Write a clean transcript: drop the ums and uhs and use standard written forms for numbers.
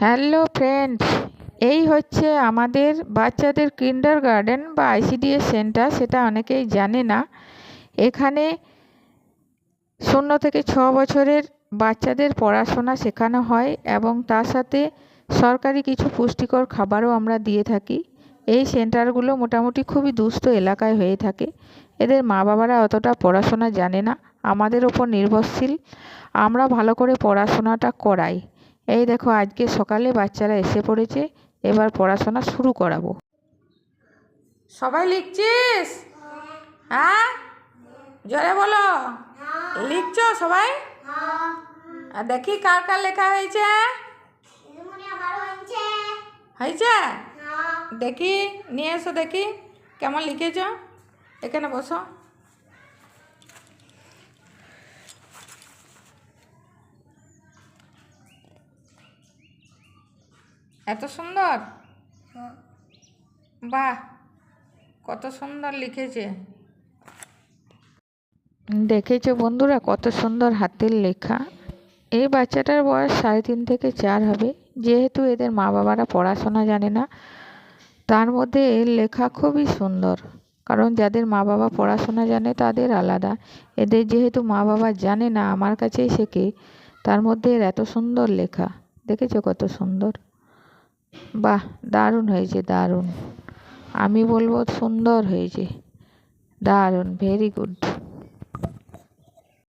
Hello friends, এই হচ্ছে আমাদের বাচ্চাদের কিন্ডারগার্টেন বা আইসিডিএস সেন্টার। সেটা অনেকেই জানে না। এখানে 0 থেকে 6 বছরের বাচ্চাদের পড়াশোনা শেখানো হয় এবং তার সাথে সরকারি কিছু পুষ্টিকর খাবারও আমরা দিয়ে থাকি। এই সেন্টারগুলো মোটামুটি খুবই দুস্থ এলাকায় হয়ে থাকে। এদের মা বাবারা অতটা পড়াশোনা জানে না, আমাদের ওপর নির্ভরশীল। আমরা ভালো করে পড়াশোনাটা করাই। এই দেখো, আজকে সকালে বাচ্চারা এসে পড়েছে, এবার পড়াশোনা শুরু করাবো। সবাই লিখছিস? হ্যাঁ, জোরে বলো। লিখছো সবাই? আর দেখি কার কার লেখা হয়েছে। হয়েছে? দেখি, নিয়ে এসো দেখি কেমন লিখেছ। এখানে বসো। এত সুন্দর? বাহ, কত সুন্দর লিখেছে। দেখেছো বন্ধুরা, কত সুন্দর হাতের লেখা। এই বাচ্চাটার বয়স 3.5 থেকে 4 হবে। যেহেতু এদের মা বাবারা পড়াশোনা জানে না, তার মধ্যে এর লেখা খুবই সুন্দর। কারণ যাদের মা বাবা পড়াশোনা জানে তাদের আলাদা, এদের যেহেতু মা বাবা জানে না, আমার কাছেই শেখে, তার মধ্যে এর এত সুন্দর লেখা। দেখেছো কত সুন্দর? বাহ, দারুণ হয়েছে, দারুণ। আমি বলবো সুন্দর হয়েছে, দারুণ, ভেরি গুড।